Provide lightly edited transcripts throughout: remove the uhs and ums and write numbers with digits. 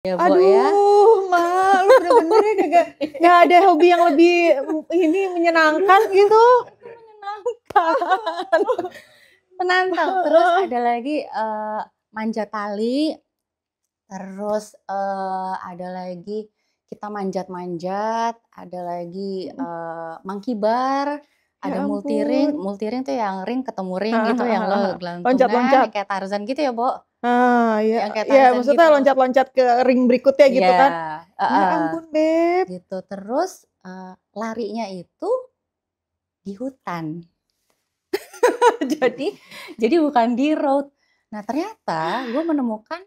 Ya, Bo, ya. Aduh, Ma, lu bener-bener ya nggak ada hobi yang lebih ini menyenangkan gitu? Menyenangkan. Menantang. Terus ada lagi, manjat tali, terus, ada lagi kita manjat-manjat, ada lagi, Mhm. monkey bar, Ya ada multi-ring. ampun. Multi-ring tuh yang ring ketemu ring Heeh gitu, heeh yang heeh lo heeh. gelantungan, yang Loncat-loncat. kayak Tarzan gitu ya, Bo? Ah, iya Yang kayak iya Tarzan maksudnya gitu. loncat-loncat ke ring berikutnya Iya, gitu kan? Ya heeh, ampun, Beb. gitu. Terus, larinya itu di hutan. Jadi jadi bukan di road. Nah, ternyata gue menemukan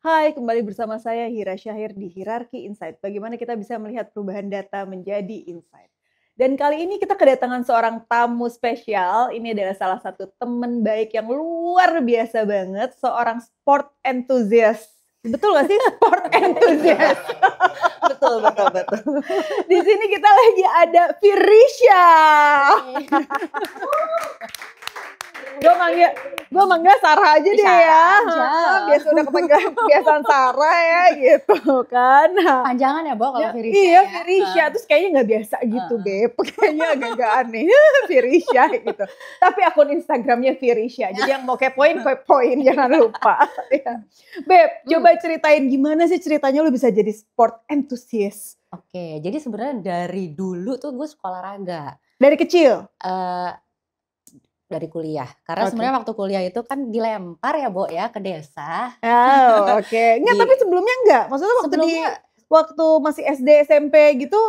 Hai, kembali bersama saya Hira Syahir di Hierarchy Insight. Bagaimana kita bisa melihat perubahan data menjadi insight. Dan kali ini kita kedatangan seorang tamu spesial. Ini adalah salah satu teman baik yang luar biasa banget, seorang sport enthusiast. Betul nggak sih sport enthusiast? betul betul betul. Di sini kita lagi ada Firisha. Gue manggil Sarah aja deh Sarah ya. aja. Biasa udah kebiasaan Sarah ya gitu kan. Nah, Panjangan ya, Bo, kalau Firisha iya ya? Firisha, terus kayaknya nggak biasa gitu Heeh. Beb, kayaknya agak-agak aneh Firisha gitu. Tapi akun Instagramnya Firisha, jadi yang mau kepoin jangan lupa. Ya. Beb, coba ceritain gimana sih ceritanya lu bisa jadi sport enthusiast? Oke, jadi sebenarnya dari dulu tuh gue suka olahraga. Dari kecil? Eee, dari kuliah. Karena Oke. sebenarnya waktu kuliah itu kan dilempar ya, Bo, ya, ke desa. Oh, oke. Enggak, tapi Di sebelumnya enggak? Maksudnya sebelumnya waktu masih SD, SMP gitu,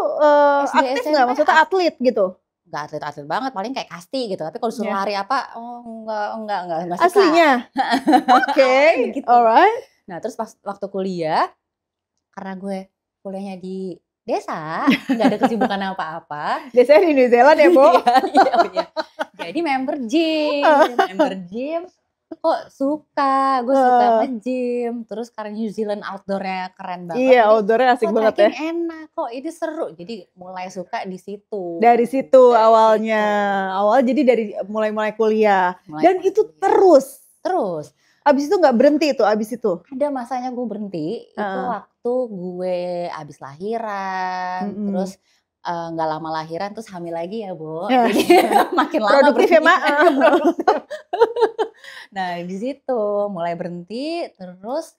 SD, aktif nggak? SMP Maksudnya atlet gitu? nggak atlet-atlet banget, paling kayak kasti gitu. Tapi kalau disuruh Iya. lari apa, oh enggak suka. Aslinya? Awalnya Oke, begitu. alright. Nah, terus pas waktu kuliah, karena gue kuliahnya di desa, nggak ada kesibukan apa-apa. Biasanya di New Zealand ya, Bo? Iya. Jadi member gym, kok gue suka nge-gym. Terus karena New Zealand outdoor-nya keren banget, Iya, jadi outdoor-nya asik kok banget ya. trekking enak, kok ini seru. Jadi mulai suka di situ. Dari situ Dari awalnya. situ. Awal jadi dari mulai kuliah. Dan Mulai itu kuliah. terus? Terus Abis itu nggak berhenti tuh, abis itu? ada masanya gue berhenti, itu Heeh. waktu gue abis lahiran, Mhm. terus, nggak lama lahiran terus hamil lagi ya, Bo. Ya. Jadi makin lama Produktif ya, Mak. berhentinya. Nah, di situ mulai berhenti, terus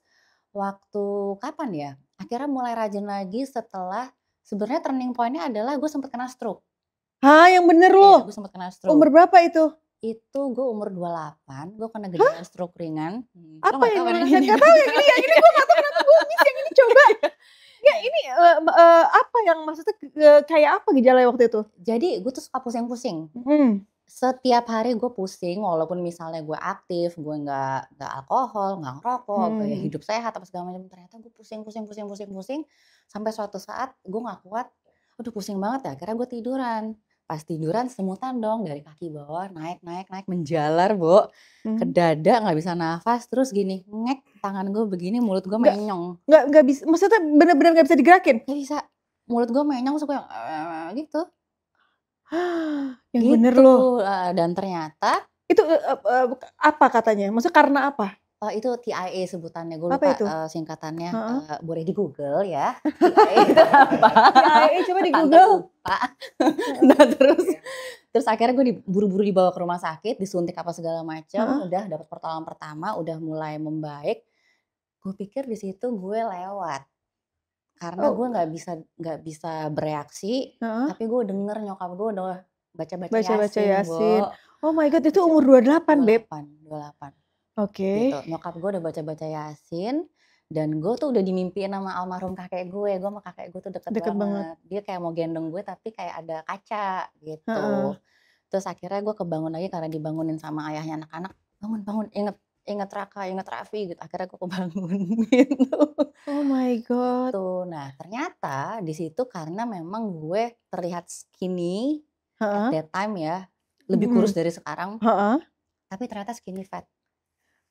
waktu kapan ya, akhirnya mulai rajin lagi setelah sebenarnya turning point-nya adalah gue sempet kena stroke. Hah, yang bener Iya, lu? gue sempet kena Umur stroke. berapa itu? Itu gue umur 28, gue kena gejala stroke ringan. Lo Apa nggak yang tahu kan yang dirasain? ini? Nggak tahu yang ini gue nggak tahu kenapa gue miss yang ini coba. Nggak ini, apa yang maksudnya, kayak apa gejalanya waktu itu? Jadi gue tuh suka pusing-pusing. Mhm. Setiap hari gue pusing walaupun misalnya gue aktif, gue nggak alkohol, nggak ngerokok, kayak Mhm. hidup sehat apa segala macam, ternyata gue pusing, sampai suatu saat gue nggak kuat, aduh pusing banget ya, akhirnya gue tiduran. Pas tiduran semutan dong dari kaki bawah naik, menjalar, Bo, ke Mhm. dada, nggak bisa nafas, terus gini, ngek, tangan gue begini, mulut gue Nggak menyong. nggak bisa, maksudnya bener-bener nggak bisa digerakin? Nggak bisa, mulut gue menyong terus gue yang gitu. Yang bener Gitu, loh. dan ternyata Itu, apa katanya? Maksudnya karena apa? itu TIA sebutannya, gue Apa lupa, itu? singkatannya, Heeh. boleh di-Google ya, TIA itu apa? TIA coba di Tante Google. lupa. Nah, terus akhirnya gue buru-buru dibawa ke rumah sakit, disuntik apa segala macam, Heeh. udah dapat pertolongan pertama, udah mulai membaik. Gue pikir di situ gue lewat, karena gue Oh, nggak bisa bereaksi, heeh. tapi gue denger nyokap gue udah baca-baca Baca-baca Yasin, Yasin. Bo. Oh my God, itu Baca umur 28, Beb? 28. Oke. Gitu, nyokap gue udah baca-baca Yasin, dan gue tuh udah dimimpiin sama almarhum kakek gue sama kakek gue tuh deket Deket banget. banget. Dia kayak mau gendong gue tapi kayak ada kaca Heeh. gitu. Terus akhirnya gue kebangun lagi karena dibangunin sama ayahnya anak-anak, "Bangun bangun, inget inget Raka, inget Raffi," gitu. Akhirnya gue kebangun gitu. Oh my God. Gitu. Nah, ternyata di situ karena memang gue terlihat skinny at Heeh. that time ya, lebih kurus Mhm. dari sekarang, Heeh. tapi ternyata skinny fat.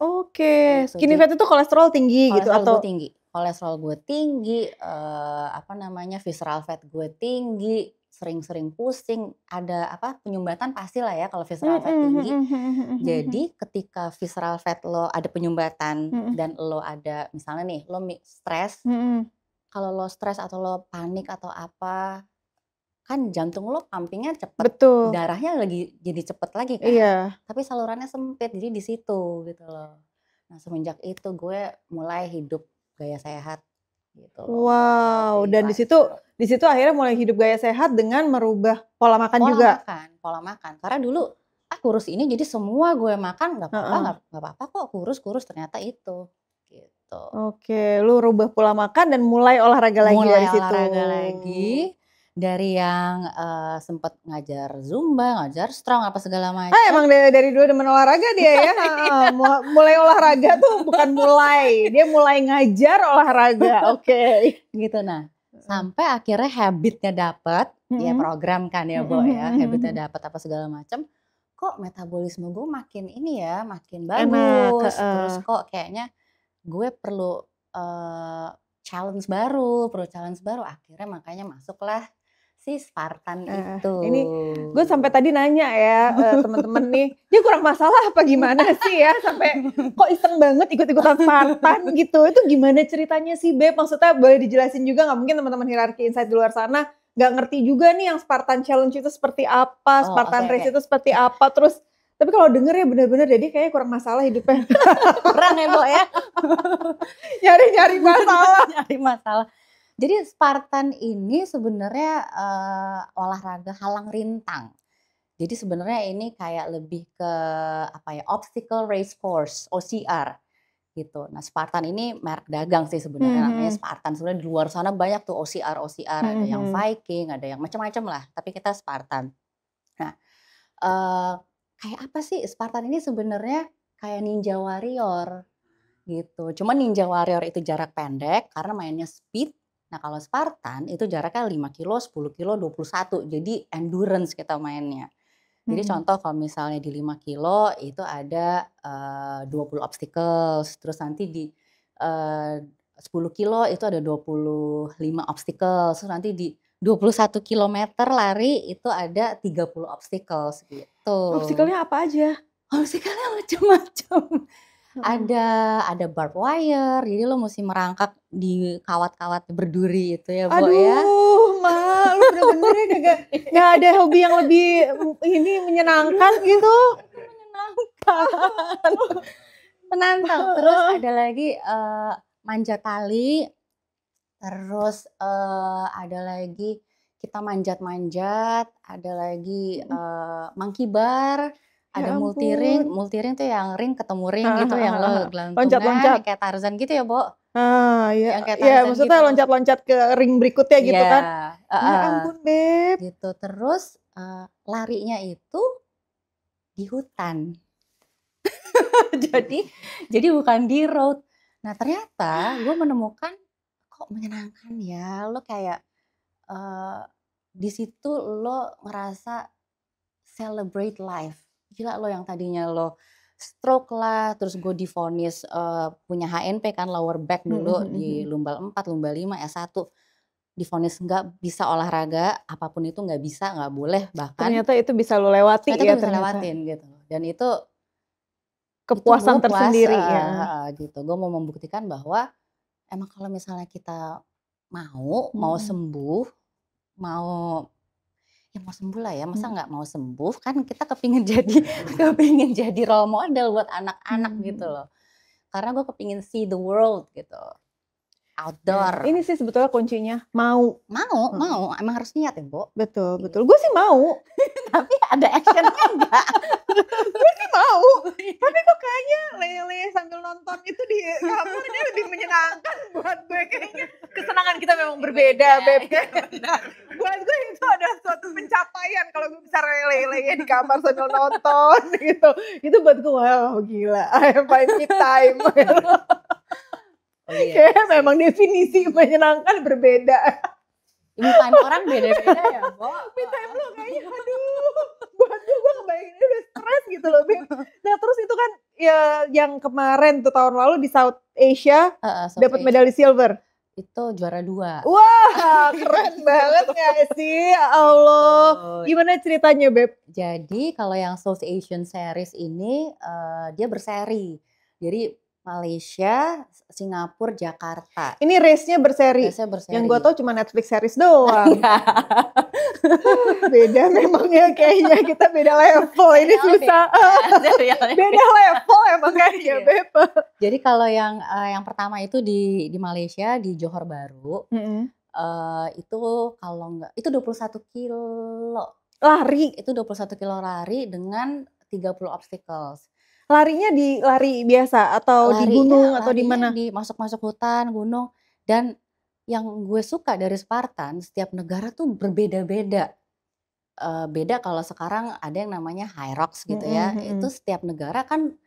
Oke, gitu. skinny fat itu kolesterol tinggi gitu Kolesterol gue atau? tinggi, kolesterol gue tinggi, visceral fat gue tinggi, sering-sering pusing, ada penyumbatan pastilah ya kalau visceral fat Mhm tinggi. mhm mhm mhm mhm. Jadi ketika visceral fat lo ada penyumbatan Mhm dan lo ada misalnya nih lo stres, mhm. kalau lo stres atau lo panik atau apa, kan jantung lo pumping-nya cepet, Betul, darahnya lagi jadi cepet lagi kan, iya. tapi salurannya sempit jadi di situ gitu loh. Nah semenjak itu gue mulai hidup gaya sehat gitu loh Mbak, Wow, healthy dan lifestyle. di situ akhirnya mulai hidup gaya sehat dengan merubah pola makan juga? Pola makan. Karena dulu, kurus ini jadi semua gue makan Heeh. nggak apa-apa kok kurus, ternyata itu, gitu. Oke, lu rubah pola makan dan mulai olahraga lagi Mulai dari situ. olahraga lagi, dari yang, sempet ngajar zumba, ngajar strong apa segala Ah, macam. emang dari dulu demen olahraga dia ya? Heeh, mulai olahraga tuh bukan mulai, dia mulai ngajar olahraga, oke. Gitu. Nah, sampai akhirnya habit-nya dapet, ya Mhm. program kan ya, Mhm Bo, mhm ya, habit-nya mhm. dapet apa segala macam, kok metabolisme gue makin ini ya, makin Enak, bagus, terus heeh. kok kayaknya gue perlu, challenge baru, akhirnya makanya masuklah si Spartan Heeh, itu. ini gue sampai tadi nanya ya, temen-temen nih, dia kurang masalah apa gimana sih ya sampai kok iseng banget ikut-ikutan Spartan gitu, itu gimana ceritanya sih Beb? Maksudnya boleh dijelasin juga nggak? Mungkin teman-teman Hierarchy Insight di luar sana nggak ngerti juga nih yang Spartan Challenge itu seperti apa, Oh, oke Spartan oke. Race itu seperti apa, terus tapi kalau denger ya bener-bener jadi kayaknya kurang masalah hidupnya, Kurang ya, Bo, ya? nyari-nyari masalah. Nyari masalah. Jadi Spartan ini sebenarnya, olahraga halang rintang. Jadi sebenarnya ini kayak lebih ke obstacle race course, OCR gitu. Nah Spartan ini merek dagang sih sebenarnya namanya Mhm Spartan. Sebenarnya di luar sana banyak tuh OCR, mhm ada yang mhm. Viking, ada yang macam-macam lah, tapi kita Spartan. Nah, eee, kayak apa sih Spartan ini sebenarnya kayak Ninja Warrior gitu. Cuman Ninja Warrior itu jarak pendek karena mainnya speed. Nah kalau Spartan itu jaraknya 5 kilo, 10 kilo, 21. Jadi endurance kita mainnya. Jadi Mhm. contoh kalau misalnya di 5 kilo itu ada, 20 obstacles, terus nanti di, eee, 10 kilo itu ada 25 obstacles, terus nanti di 21 kilometer lari itu ada 30 obstacles gitu. Obstacle-nya apa aja? Obstacle-nya macem-macem. Heeh. Ada barbed wire, jadi lo musti merangkak di kawat-kawat berduri itu ya, Bo, ya. Aduh, lu bener-bener ya nggak ada hobi yang lebih, ini menyenangkan gitu? Menyenangkan, menantang. Terus Heeh. ada lagi, manjat tali, terus, ada lagi kita manjat-manjat, ada lagi, Mhm. monkey bar, Ya ada multi-ring. ampun. Multi-ring tuh yang ring ketemu ring Heeh gitu, heeh yang heeh lo heeh. gelantungan, Loncat-loncat. yang kayak Tarzan gitu ya, Bo? Ah, ya Yang kayak ya Tarzan maksudnya gitu. loncat-loncat ke ring berikutnya gitu Iya, kan. Ya heeh, ampun, Beb. gitu. Terus, larinya itu di hutan. Jadi jadi bukan di road. Nah ternyata gue menemukan, kok menyenangkan ya, lo kayak, eee, di situ lo ngerasa celebrate life. Gila lo yang tadinya lo stroke lah, terus gue divonis, punya HNP kan lower back Mhm dulu mhm di mhm. Lumba 4, Lumba 5, S1. Divonis nggak bisa olahraga, apapun itu nggak bisa, nggak boleh bahkan, Ternyata itu bisa lo lewati ternyata ya gue bisa ternyata. lewatin gitu loh. Dan itu gue Kepuasan puas, tersendiri heeh ya. heeh, gitu. Gue mau membuktikan bahwa emang kalau misalnya kita mau Mhm. sembuh, mau ya mau sembuh lah ya, masa Mhm. nggak mau sembuh, kan kita kepingin jadi kepingin jadi role model buat anak-anak gitu Mhm. loh. Karena gue kepingin see the world gitu, Ya, ini outdoor. sih sebetulnya kuncinya, mau. Heeh. Mau, emang harus niat ya, Bo, Betul betul. Gue gitu. sih mau. Tapi ada action-nya enggak. Gue sih mau, tapi kok kayaknya leyeh-leyeh sambil nonton itu di kamar ini lebih menyenangkan buat gue kayaknya. Kesenangan kita memang berbeda, Beda, Beb. iya benar. Buat gue itu adalah suatu pencapaian kalau gue bisa leyeh-leyeh di kamar sambil nonton gitu. Itu buat gue, wow gila, I have my me time. Oh iya Kayaknya sih. memang definisi menyenangkan berbeda. Me time orang beda-beda ya, Bo, Me time heeh. lo kayaknya aduh, buat Gue kebayanginnya udah stres gitu loh, Beb. Nah terus itu kan ya yang kemarin tuh tahun lalu di South Asia South dapat Asia. medali silver. Itu juara 2. Wah, keren banget gak sih? Ya Allah. Gitu. Gimana ceritanya, Beb? Jadi kalau yang South Asian Series ini dia berseri. Jadi Malaysia, Singapura, Jakarta. Ini race-nya berseri. Race-nya berseri. Yang gue tau cuma Netflix series doang. Beda memang ya kayaknya, kita beda level. Ini susah. Beda level emang kayaknya, Beb. Jadi kalau yang pertama itu di Malaysia, di Johor Bahru. Itu kalau enggak, itu 21 kilo. Lari? Itu 21 kilo lari dengan 30 obstacles. Larinya di lari biasa atau di gunung atau di mana? Di masuk hutan, gunung. Dan yang gue suka dari Spartan, setiap negara tuh berbeda-beda. Beda kalau sekarang ada yang namanya Hyrox gitu ya. Itu setiap negara kan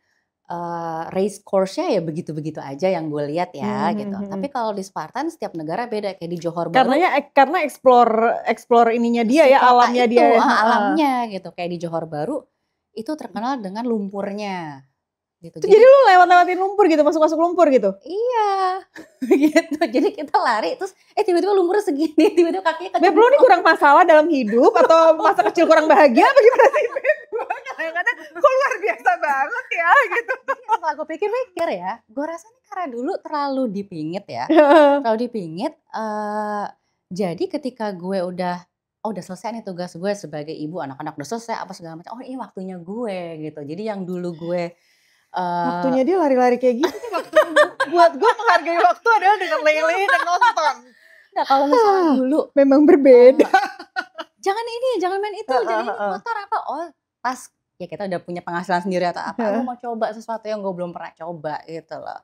race course-nya ya begitu-begitu aja yang gue lihat ya gitu. Tapi kalau di Spartan setiap negara beda, kayak di Johor Bahru. Karena explore ininya dia ya, alamnya itu, dia. Alamnya gitu. Kayak di Johor Bahru itu terkenal dengan lumpurnya. Gitu. Jadi lu lewat-lewatin lumpur gitu, masuk-masuk lumpur gitu? Iya, gitu. Jadi kita lari terus tiba-tiba lumpurnya segini, tiba-tiba kakinya kecil. Beb, lu nih kurang masalah dalam hidup atau masa kecil kurang bahagia apa gimana sih, Beb? Kadang-kadang kok luar biasa banget ya gitu. Setelah gue pikir-pikir ya, gue rasa nih karena dulu terlalu dipingit ya. Terlalu dipingit, jadi ketika gue udah selesai nih tugas gue sebagai ibu, anak-anak udah selesai apa segala macam, ini waktunya gue gitu. Jadi yang dulu gue waktunya dia lari-lari kayak gitu tuh waktunya. Buat gue menghargai waktu adalah dengan lele dan nonton. Nah kalau misalnya dulu memang berbeda. Jangan main itu, jadi ini motor apa? Pas ya kita udah punya penghasilan sendiri atau apa, gue mau coba sesuatu yang gue belum pernah coba gitu loh.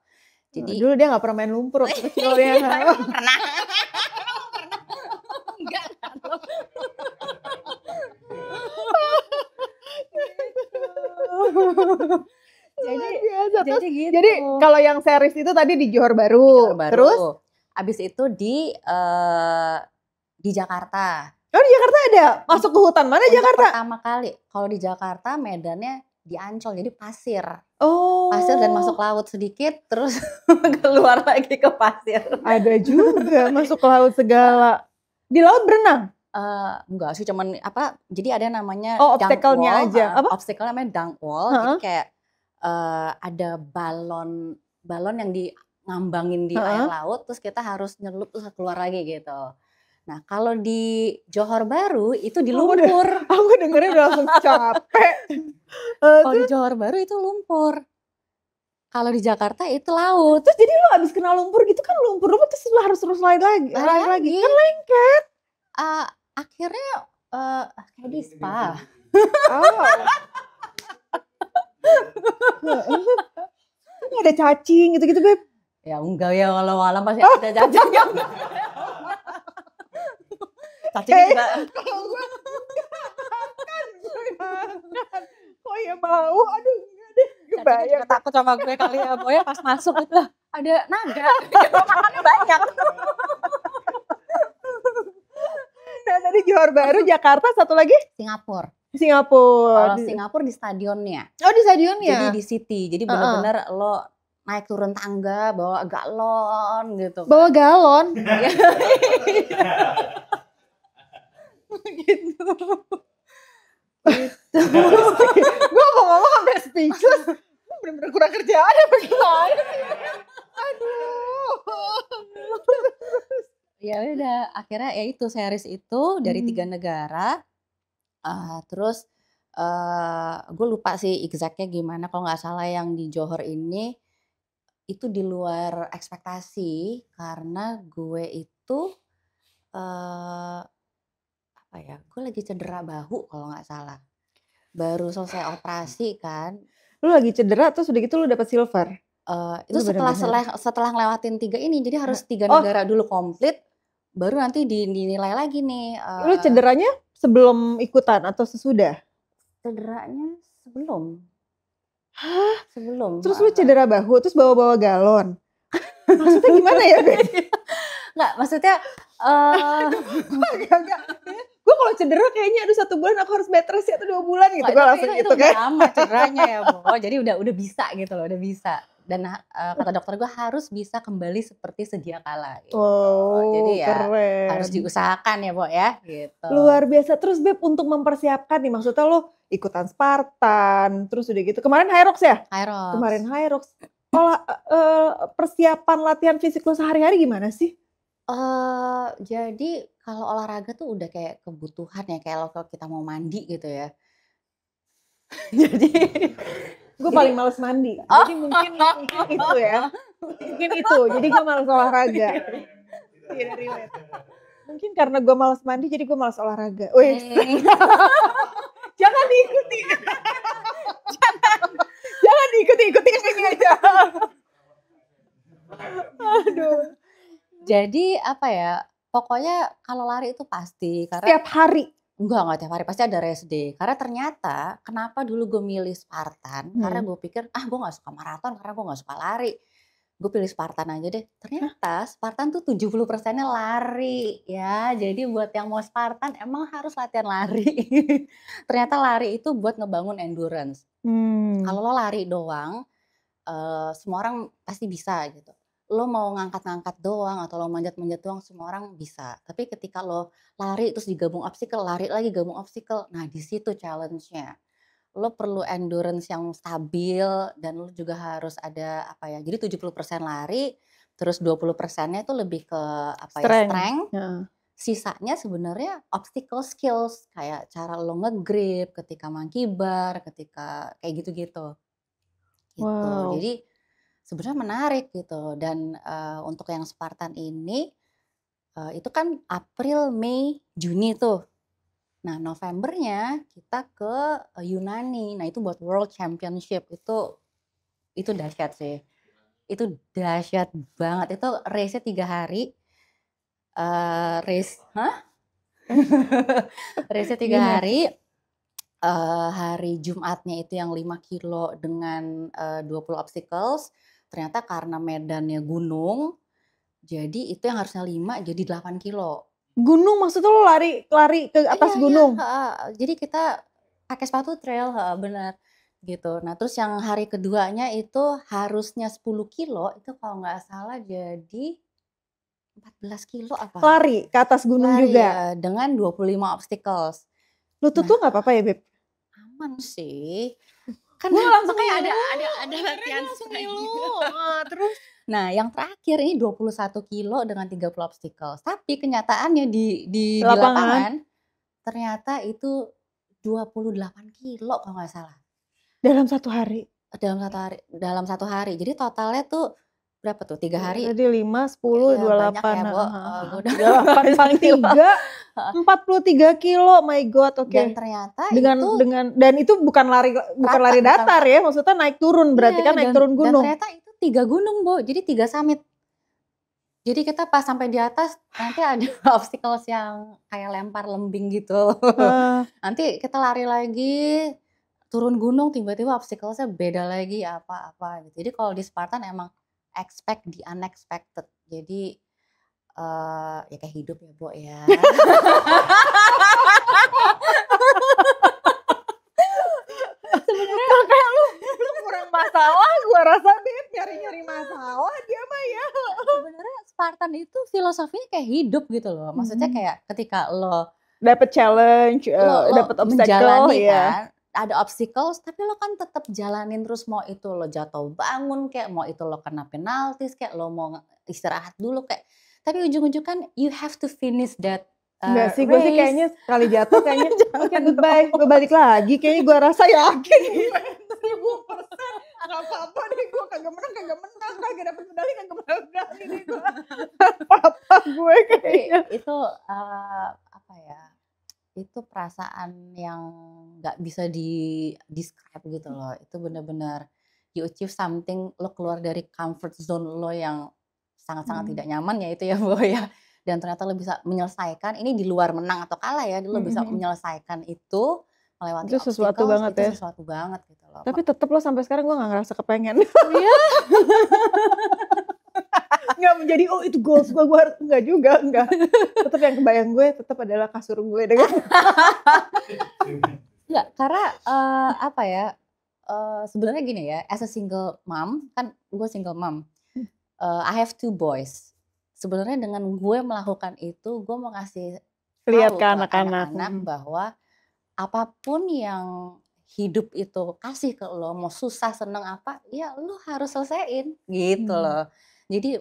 Jadi dulu dia nggak pernah main lumpur waktu kecil dia. Pernah. Enggak. Jadi gitu. Jadi kalau yang series itu tadi di Johor Bahru. Terus abis itu di Jakarta. Oh di Jakarta ada? Masuk ke hutan mana Jakarta? Pertama kali. Kalau di Jakarta medannya di Ancol, jadi pasir. Oh. Pasir dan masuk laut sedikit, terus keluar lagi ke pasir. Ada juga masuk ke laut segala. Di laut berenang? Enggak sih, cuman jadi ada namanya obstacle-nya aja. Apa? Obstacle namanya dunk wall. Jadi kayak ada balon yang ngambangin di air laut, terus kita harus nyelup terus keluar lagi gitu. Nah kalau di Johor Bahru itu di lumpur. Aku dengerin udah langsung capek. Kalau di Johor Bahru itu lumpur. Kalau di Jakarta itu laut. Terus jadi lo abis kena lumpur gitu kan, lumpur terus lo harus lari lagi. Kan lengket. Akhirnya kayak di spa. Ada cacing gitu-gitu, Beb? Ya enggak ya, kalau malam pasti ada cacing. Cacing juga. Kalau gue makan. Oh ya mau, aduh enggak deh. Cacing juga takut sama gue kali ya, pokoknya pas masuk itu lah ada naga. Makannya banyak. Nah tadi Johor Bahru, Jakarta, satu lagi? Singapura. Kalau Singapura di stadionnya. Oh di stadionnya? Jadi di city, jadi bener-bener lo naik turun tangga bawa galon gitu. Bawa galon? Gitu. Gue mau ngomong sampai speechless. Bener-bener kurang kerjaan ya bagaimana sih? Aduh. Ya udah, akhirnya ya itu series itu dari 3 negara. Terus gue lupa sih exactnya gimana, kalau nggak salah yang di Johor ini itu di luar ekspektasi karena gue itu gue lagi cedera bahu kalau nggak salah, baru selesai operasi kan. Lu lagi cedera terus udah gitu lu dapet silver? Itu setelah ngelewatin 3 ini, jadi harus 3 negara dulu komplit, baru nanti dinilai lagi nih. Lu cederanya sebelum ikutan atau sesudah? Cederanya sebelum. Hah? Sebelum. Terus lu cedera bahu, terus bawa-bawa galon? Maksudnya gimana ya, Beb? Nggak, maksudnya Enggak. Gue kalau cedera kayaknya aduh 1 bulan aku harus bed rest ya atau 2 bulan gitu. Gue langsung itu gitu udah kan. lama cederanya ya, Bo. Jadi udah bisa gitu loh, udah bisa. Dan kata dokter gue harus bisa kembali seperti sedia kala gitu. Oh, Jadi ya harus keren. diusahakan ya, Bo ya, gitu. Luar biasa. Terus Beb untuk mempersiapkan nih, maksudnya lo ikutan Spartan, terus udah gitu kemarin Hyrox ya? Hyrox. Kemarin Hyrox. Persiapan latihan fisik lo sehari-hari gimana sih? Jadi kalau olahraga tuh udah kayak kebutuhan ya, kayak kalau kita mau mandi gitu ya. Jadi Gue paling males mandi. Jadi mungkin itu ya. Mungkin itu. Jadi gue males olahraga. Iya, relate. Mungkin karena gue males mandi jadi gue males olahraga. Wih. Jangan diikuti. Jangan diikuti ini aja. Aduh. Jadi apa ya, pokoknya kalau lari itu pasti. Karena Setiap hari? Enggak tiap hari, pasti ada rest day. Karena ternyata kenapa dulu gue milih Spartan, karena gue pikir, gue gak suka maraton karena gue gak suka lari. Gue pilih Spartan aja deh. Ternyata Spartan tuh 70%-nya lari ya. Jadi buat yang mau Spartan emang harus latihan lari. Ternyata lari itu buat ngebangun endurance. Kalau lo lari doang, semua orang pasti bisa gitu. Lo mau ngangkat-ngangkat doang atau lo manjat-manjat doang semua orang bisa. Tapi ketika lo lari terus digabung obstacle, lari lagi gabung obstacle. Nah, di situ challenge-nya. Lo perlu endurance yang stabil dan lo juga harus ada apa ya? Jadi 70% lari, terus 20%-nya itu lebih ke strength. Sisanya sebenarnya obstacle skills kayak cara lo nge-grip ketika monkey bar, ketika kayak gitu-gitu. Gitu. Wow. Jadi sebenarnya menarik gitu dan untuk yang Spartan ini itu kan April, Mei, Juni tuh. Nah, Novembernya kita ke Yunani. Nah, itu buat World Championship. Itu dahsyat sih. Itu dahsyat banget. Itu race-nya 3 hari. Race-nya 3 hari. Hari Jumatnya itu yang 5 kilo dengan 20 obstacles. Ternyata karena medannya gunung, jadi itu yang harusnya 5 jadi 8 kilo. Gunung maksudnya lo lari ke atas gunung? Iya. Jadi kita pakai sepatu trail, benar gitu. Nah terus yang hari keduanya itu harusnya 10 kilo, itu kalau nggak salah jadi 14 kilo apa? Lari ke atas gunung Lari, juga? dengan 25 obstacles. Lutut tuh nggak apa-apa ya, Beb? Aman sih. Kan makanya ada latihan terus. Nah, yang terakhir ini 21 kilo dengan 30 obstacles. Tapi kenyataannya di lapangan ternyata itu 28 kilo kalau nggak salah. Dalam 1 hari? Dalam 1 hari. Jadi totalnya tuh berapa tuh? 3 hari? Tadi 5, 10, 28. Banyak ya, Bo. Gue udah 43 kilo, my God, oke. Dan ternyata dan itu bukan lari datar ya, maksudnya naik turun berarti kan naik turun gunung. Dan ternyata itu 3 gunung, Bo. Jadi 3 summit. Jadi kita pas sampai di atas nanti ada obstacles yang kayak lempar lembing gitu. Nanti kita lari lagi, turun gunung tiba-tiba obstacles-nya beda lagi apa-apa gitu. Jadi kalau di Spartan emang expect the unexpected. Jadi ya kayak hidup ya, Bo ya. Sebenarnya kayak lu kurang masalah, gua rasa Beb nyari-nyari masalah dia mah ya. Sebenarnya Spartan itu filosofinya kayak hidup gitu loh. Maksudnya kayak ketika lo dapet challenge, dapet obstacle ya. Ada obstacles tapi lo kan tetap jalanin terus, mau itu lo jatuh bangun kayak, mau itu lo kena penalti kayak, lo mau istirahat dulu kayak, tapi ujung-ujung kan you have to finish that Enggak sih, gue sih kayaknya sekali jatuh kayaknya oke goodbye, gue balik lagi, kayaknya gue rasa yakin 1000% gak apa-apa deh, gue kagak menang, kagak dapet medali nih gue. Apa gue kayaknya. Itu apa ya, itu perasaan yang gak bisa di-describe gitu loh. Itu bener-bener you achieve something, lo keluar dari comfort zone lo yang sangat-sangat tidak nyaman ya itu ya, Bo ya. Dan ternyata lo bisa menyelesaikan, ini di luar menang atau kalah ya, lo bisa menyelesaikan itu, melewati itu sesuatu banget itu ya. sesuatu banget gitu loh. Tapi tetep lo sampai sekarang gue gak ngerasa kepengen. Iya. nggak menjadi oh itu goals gue harus enggak juga, enggak. Tetap yang kebayang gue tetap adalah kasur gue dengan Enggak, karena apa ya, sebenarnya gini ya, as a single mom, kan gue single mom, I have 2 boys. Sebenarnya dengan gue melakukan itu, gue mau kasih lihat tahu ke ke anak-anak. anak-anak bahwa apapun yang hidup itu kasih ke lo, mau susah seneng apa, ya lo harus selesaiin gitu loh. Jadi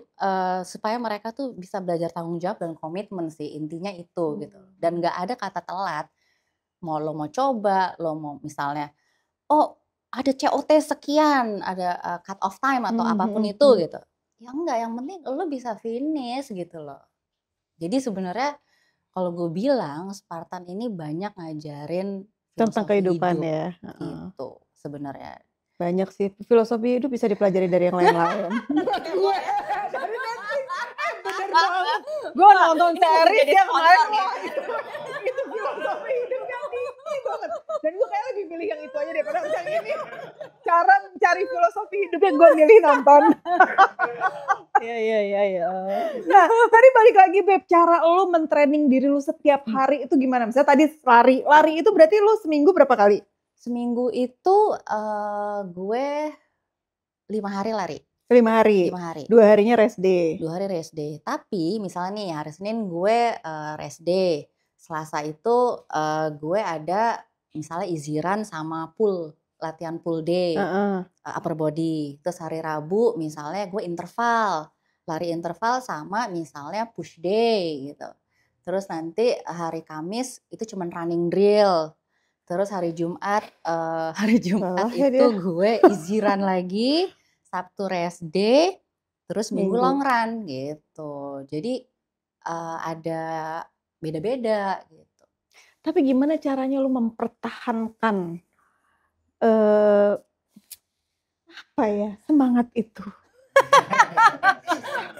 supaya mereka tuh bisa belajar tanggung jawab dan komitmen sih, intinya itu gitu. Dan nggak ada kata telat. Lo mau coba, lo mau misalnya, oh ada COT sekian, ada cut off time atau apapun itu gitu. Ya enggak, yang penting lo bisa finish gitu loh. Jadi sebenarnya kalau gue bilang Spartan ini banyak ngajarin Tentang filosofi kehidupan hidup ya. gitu sebenarnya. Banyak sih filosofi hidup bisa dipelajari dari yang lain-lain. Gue dari Netflix, bener banget. Gue nonton series yang kemarin itu filosofi hidup yang tinggi banget. Dan gue kayak lebih milih yang itu aja daripada yang ini. Cara mencari filosofi hidup yang gue milih nonton. Iya. Nah, tadi balik lagi Beb, cara lo mentraining diri lo setiap hari itu gimana? Misalnya tadi lari itu berarti lo seminggu berapa kali? Seminggu itu gue 5 hari lari. 5 hari? 5 hari. 2 harinya rest day? 2 hari rest day. Tapi misalnya nih hari Senin gue rest day. Selasa itu gue ada misalnya easy run sama latihan pull day, upper body. Terus hari Rabu misalnya gue interval, lari interval sama misalnya push day gitu. Terus nanti hari Kamis itu cuman running drill. Terus hari Jumat itu gue easy run lagi, Sabtu rest day, terus Minggu long run gitu. Jadi ada beda-beda gitu. Tapi gimana caranya lu mempertahankan apa ya, semangat itu?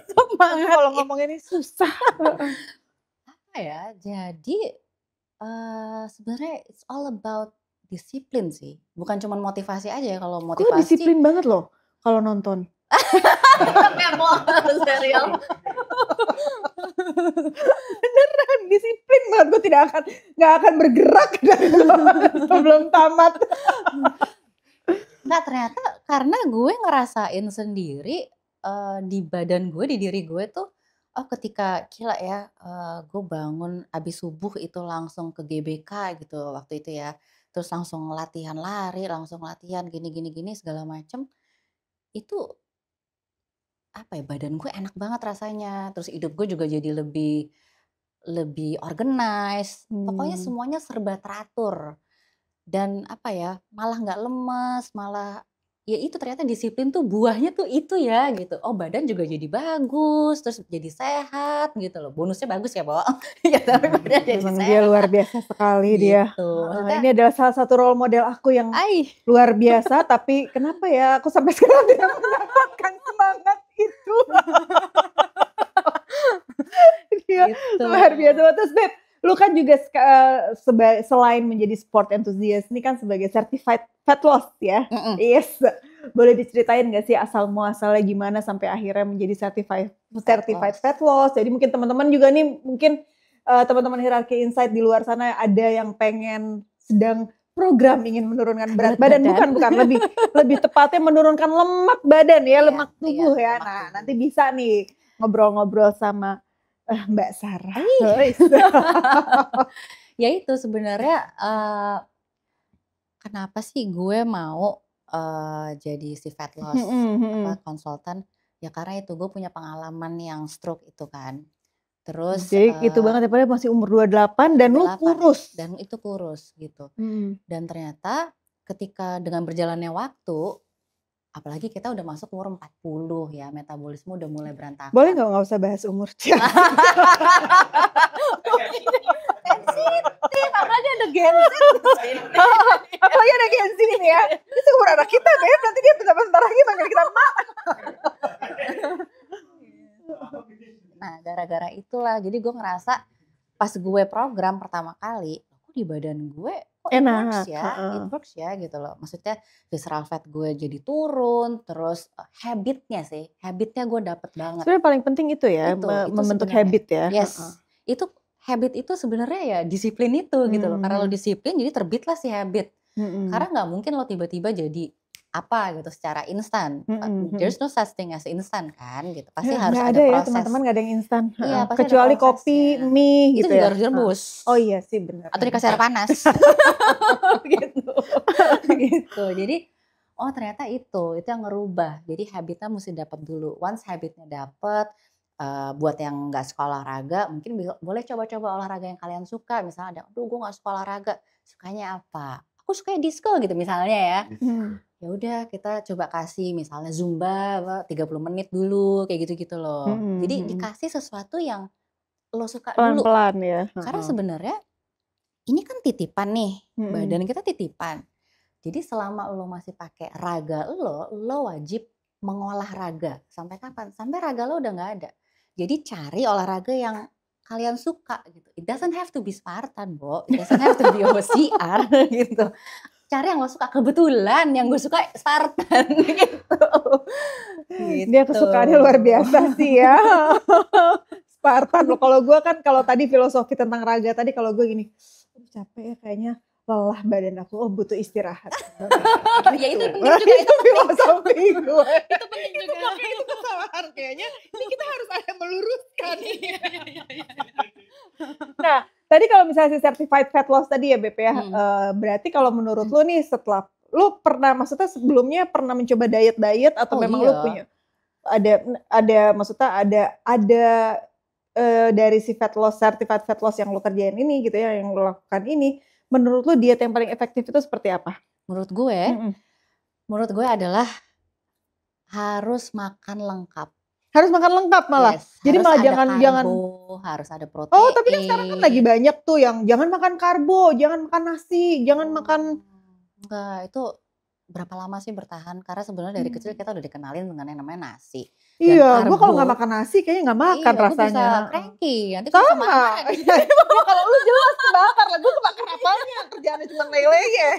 Semangat kalau ngomong ini susah. Apa ya, jadi sebenarnya it's all about disiplin sih. Bukan cuma motivasi aja ya, kalau motivasi. Gue disiplin banget loh kalau nonton. Serial. Beneran disiplin banget, gue nggak akan bergerak dari sebelum tamat. Nggak, ternyata karena gue ngerasain sendiri di badan gue, di diri gue tuh, oh ketika gila ya, gue bangun abis subuh itu langsung ke GBK gitu waktu itu ya. Terus langsung latihan lari, langsung latihan gini segala macem. Itu apa ya, badan gue enak banget rasanya. Terus hidup gue juga jadi lebih organized. Pokoknya semuanya serba teratur. Dan apa ya, malah nggak lemes, malah ya itu ternyata disiplin tuh buahnya tuh itu ya gitu. Oh badan juga jadi bagus, terus jadi sehat gitu loh. Bonusnya bagus ya, Bo. Ya tapi badan jadi Memang sehat. dia luar biasa sekali dia. Gitu. Maksudnya, Ini adalah salah satu role model aku yang luar biasa, tapi kenapa ya aku sampai sekarang tidak mendapatkan semangat itu. Dia gitu. luar biasa. Terus Beb, lu kan juga selain menjadi sport enthusiast, ini kan sebagai certified fat loss ya. Yes. Boleh diceritain gak sih asal muasalnya gimana sampai akhirnya menjadi certified fat loss. Jadi mungkin teman-teman juga nih, mungkin teman-teman Hierarchy Insight di luar sana ada yang pengen sedang program ingin menurunkan berat badan. Bukan lebih tepatnya menurunkan lemak badan ya, lemak tubuh ya. Nah, nanti bisa nih ngobrol-ngobrol sama Mbak Sarah. Ya itu sebenarnya kenapa sih gue mau jadi si fat loss konsultan? Ya karena itu gue punya pengalaman yang stroke itu kan. Terus jadi itu banget ya, padahal masih umur 28 dan lu kurus. Dan itu kurus gitu. Dan ternyata ketika dengan berjalannya waktu, apalagi kita udah masuk umur 40 ya, metabolisme udah mulai berantakan. Boleh nggak usah bahas umur? Sensitif, apalagi ada Gen Z. Apalagi ada Gen Z nih ya. Itu umur anak kita Beb, nanti dia bentar lagi manggil kita mak. Nah gara-gara itulah, jadi gue ngerasa pas gue program pertama kali, kok di badan gue oh Enak, it heeh. works ya gitu loh. Maksudnya visceral fat gue jadi turun, terus habitnya gue dapet banget. Sebenarnya paling penting itu ya, Itu membentuk sebenarnya. habit ya, heeh. Yes, itu habit itu sebenarnya ya disiplin itu gitu loh. Karena lo Mhm, disiplin jadi terbitlah si habit. mhm, Karena nggak mungkin lo tiba-tiba jadi apa gitu secara instan. mhm, mhm. There's no such thing as instan kan gitu. Pasti Ya, harus nggak ada ada ya teman-teman, proses. nggak ada yang instan, heeh. Iya, pasti ada Kecuali kopi, prosesnya. mie Itu gitu juga ya? harus Heeh. direbus Oh iya sih bener, atau mhm. dikasih air panas. Gitu. Gitu. Jadi, oh ternyata itu yang ngerubah. Jadi habitnya mesti dapat dulu. Once habitnya dapet, buat yang nggak suka olahraga, mungkin boleh coba-coba olahraga yang kalian suka. Misalnya ada, "Aduh gue nggak suka olahraga." Sukanya apa? "Aku sukanya disco," gitu misalnya ya. Mhm, Ya udah kita coba kasih misalnya Zumba 30 menit dulu, kayak gitu-gitu loh. mhm, Jadi mhm. dikasih sesuatu yang lo suka dulu. Pelan-pelan ya, Karena heeh. sebenarnya ini kan titipan nih, Mhm. badan kita titipan. Jadi selama lo masih pakai raga lo wajib mengolah raga. Sampai kapan? Sampai raga lo udah nggak ada. Jadi cari olahraga yang kalian suka gitu. It doesn't have to be Spartan, Bo. It doesn't have to be OCR gitu. Cari yang lo suka. Kebetulan yang gue suka Spartan gitu. Dia Gitu. kesukaannya luar biasa sih ya. Spartan loh, kalau gue kan kalau tadi filosofi tentang raga tadi kalau gue gini, "Aduh capek ya kayaknya, lelah badan aku, oh butuh istirahat." Ya itu Gitu. penting juga, itu Itu penting. filosofi gue. Itu penting Itu juga. makanya itu kesalahan kayaknya, ini kita harus ada meluruskan. Iya. Nah, tadi kalau misalnya si certified fat loss tadi ya Beb ya, Mhm. berarti kalau menurut lu nih setelah lu pernah maksudnya sebelumnya pernah mencoba diet-diet atau Oh memang lu iya. punya ada maksudnya ada, dari si fat loss certified fat loss yang lu kerjain ini gitu ya, yang lu lakukan ini, menurut lu diet yang paling efektif itu seperti apa? Menurut gue Mhm. menurut gue adalah harus makan lengkap. Harus makan lengkap malah? Yes, Jadi harus malah ada jangan karbo, harus ada oh tapi kan sekarang kan lagi protein. banyak tuh yang jangan makan karbo, jangan makan nasi, jangan makan Oh, enggak, itu berapa lama sih bertahan? Karena sebenarnya dari kecil kita udah dikenalin dengan yang namanya nasi. Dan iya, gua kalau nggak karbo, makan nasi kayaknya nggak makan iya gue bisa rasanya, heeh. cranky, nanti gue bisa Sama, marah-marah nih. ya kalau lu jelas kebakar lah, gua kebakar apanya, kerjaannya cuma lelenya.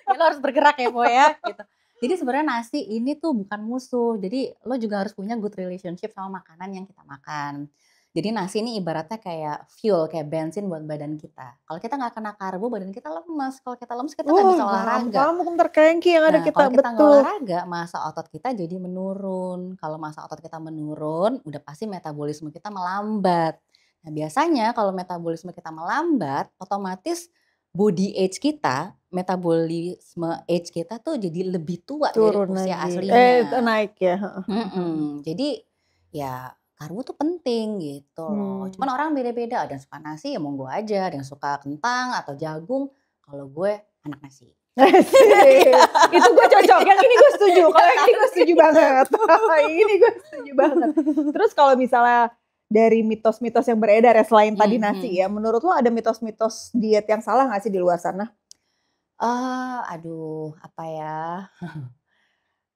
Ya lo harus bergerak ya, Bo, ya, gitu. Jadi sebenarnya nasi ini tuh bukan musuh, jadi lo juga harus punya good relationship sama makanan yang kita makan. Jadi nasi ini ibaratnya kayak fuel, kayak bensin buat badan kita. Kalau kita nggak kena karbo, badan kita lemes. Kalau kita lemes, kita nggak Wah, bisa olahraga. kamu ntar cranky yang ada Nah, kita, kalau kita nggak betul. olahraga, massa otot kita jadi menurun. Kalau massa otot kita menurun, udah pasti metabolisme kita melambat. Nah, biasanya kalau metabolisme kita melambat, otomatis body age kita, metabolisme age kita tuh jadi lebih tua dari Turun usia lagi, aslinya. naik ya, heeh heeh heeh. Jadi ya karbo tuh penting gitu loh. Mmm. Cuman orang beda-beda, ada yang suka nasi ya monggo aja, ada yang suka kentang atau jagung. Kalau gue anak nasi. Asik, itu gue cocok, yang ini gue setuju, kalau yang ini gue setuju banget, ini gue setuju banget. Terus kalau misalnya dari mitos-mitos yang beredar ya selain tadi nasi Mhm. ya, menurut lo ada mitos-mitos diet yang salah nggak sih di luar sana? Aduh, apa ya,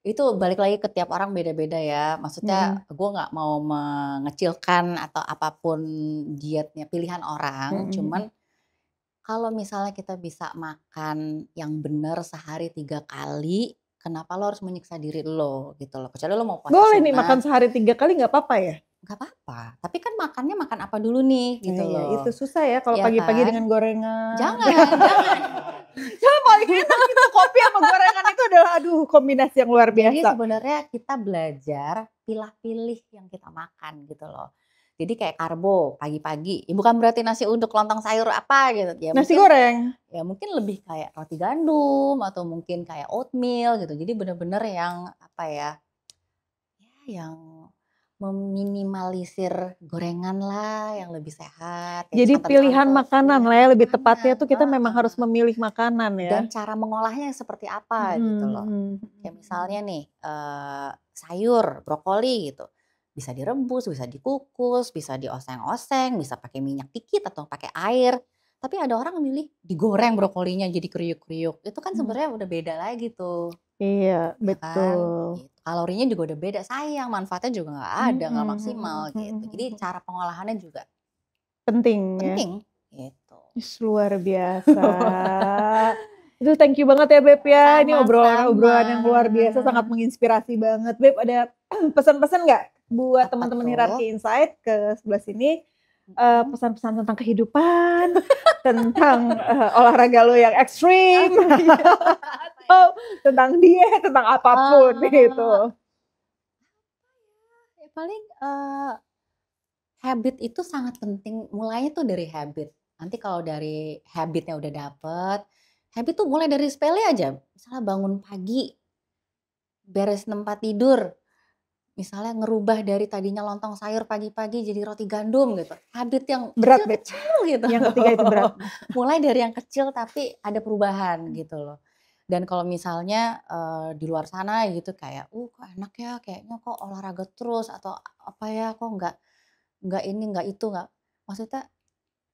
itu balik lagi ke tiap orang beda-beda ya. Maksudnya Mhm, gue nggak mau mengecilkan atau apapun dietnya, pilihan orang. mhm mhm. Cuman kalau misalnya kita bisa makan yang bener sehari 3 kali, kenapa lo harus menyiksa diri lo gitu loh. Kecuali lo mau puasa Boleh nih makan sunnah, sehari 3 kali nggak apa-apa ya? nggak apa-apa. Tapi kan makannya makan apa dulu nih Nah gitu iya itu loh, susah ya kalau ya pagi-pagi kan? dengan gorengan. Jangan jangan. Yang paling enak itu kopi sama gorengan itu adalah aduh kombinasi yang luar Jadi biasa. sebenarnya kita belajar pilah-pilih yang kita makan gitu loh. Jadi kayak karbo pagi-pagi, ya bukan berarti nasi uduk, lontong sayur apa gitu, Nasi goreng. ya mungkin lebih kayak roti gandum atau mungkin kayak oatmeal gitu. Jadi bener-bener yang apa ya, ya yang meminimalisir gorengan lah, yang lebih sehat, kayak Jadi pilihan santan-santan, makanan pilihan lah ya, lebih tepatnya makanan, tuh kita memang harus memilih makanan ya. dan cara mengolahnya seperti apa Mhm gitu loh. mhm Kayak mhm. misalnya nih, sayur, brokoli gitu, bisa direbus, bisa dikukus, bisa dioseng-oseng, bisa pakai minyak dikit atau pakai air. Tapi ada orang milih digoreng brokolinya jadi kriuk-kriuk, itu kan Mmm. sebenarnya udah beda lagi tuh, Iya, ya kan? betul. Gitu. Kalorinya juga udah beda, sayang manfaatnya juga nggak ada, Mhm nggak mhm maksimal mhm gitu. Jadi mhm. cara pengolahannya juga Penting ya. penting, gitu. Luar biasa. Itu thank you banget ya Beb ya, ini Sama-sama. obrolan yang luar biasa, sangat menginspirasi banget. Beb ada pesan-pesan nggak buat Apa teman-teman tuh? Hierarchy Insight ke sebelah sini, Mhm. pesan-pesan tentang kehidupan, tentang, olahraga lo yang ekstrim, Oh iya, apa ya? atau tentang diet, tentang apapun Eee, gitu? ya paling, habit itu sangat penting, mulainya tuh dari habit. Nanti kalau dari habit-nya udah dapet, habit tuh mulai dari sepele aja, misalnya bangun pagi, beres tempat tidur, misalnya ngerubah dari tadinya lontong sayur pagi-pagi jadi roti gandum gitu, habit yang Berat Beb, kecil-kecil gitu. yang ketiga itu berat. Mulai dari yang kecil tapi ada perubahan gitu loh. Dan kalau misalnya, di luar sana gitu kayak, kok enak ya kayaknya kok olahraga terus," atau apa ya, "Kok nggak ini, nggak itu," nggak maksudnya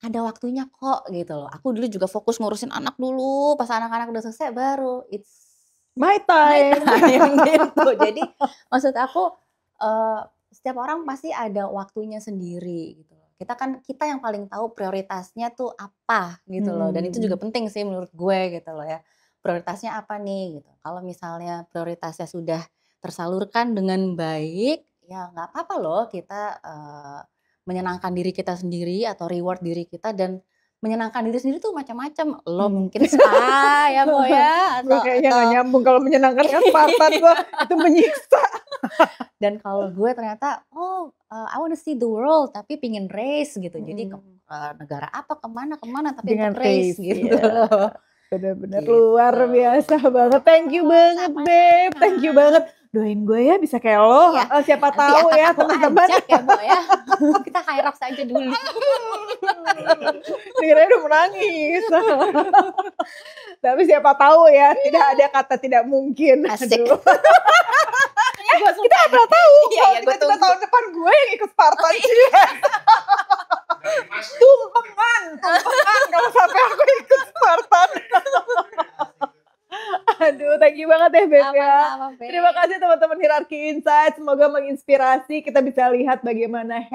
ada waktunya kok gitu loh. Aku dulu juga fokus ngurusin anak dulu, pas anak-anak udah selesai baru My my time. time gitu. Jadi maksud aku, setiap orang pasti ada waktunya sendiri gitu loh. Kita yang paling tahu prioritasnya tuh apa gitu loh, dan itu juga Mhm. penting sih menurut gue gitu loh ya. Prioritasnya apa nih gitu. Kalau misalnya prioritasnya sudah tersalurkan dengan baik, ya nggak apa-apa loh kita, menyenangkan diri kita sendiri atau reward diri kita dan menyenangkan diri sendiri tuh macam-macam. Lo Mmm. mungkin spa ya, Bo, ya, Gue kayaknya nggak atau nyambung kalau menyenangkan kan Spartan iya. gue, itu menyiksa. Dan kalau gue ternyata, I wanna see the world tapi pingin race gitu. Jadi ke Mhm. negara apa, kemana tapi Dengan untuk race race, gitu iya. loh. Bener-bener luar Gitu. biasa banget. Thank you banget, Beb. Sama-sama. Thank you banget. Doain gue ya bisa kayak lo, Iya, heeh, siapa nanti tahu akan ya aku teman-teman. ajak ya, Bo, ya. Kita Hyrox aja dulu. Dengernya udah menangis. Tapi siapa tahu ya, tidak ada kata tidak mungkin. Asik. Aduh. Gue Kita suka nggak nih. pernah tahu Iya kalau iya, gue tiba-tiba tunggu. tahun depan gue yang ikut Spartan. Tumpengan kalau sampai aku ikut Spartan. Aduh, thank you banget ya Beb ya. Sama-sama, Terima Beb. kasih teman-teman Hierarchy Insight, semoga menginspirasi, kita bisa lihat bagaimana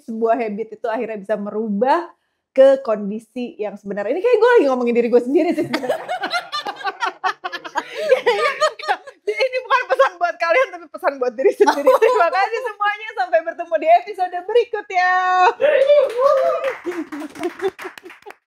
sebuah habit itu akhirnya bisa merubah ke kondisi yang sebenarnya. Ini kayak gue lagi ngomongin diri gue sendiri sih sebenarnya. Ini bukan pesan buat kalian, tapi pesan buat diri sendiri. Terima kasih semuanya, sampai bertemu di episode berikutnya.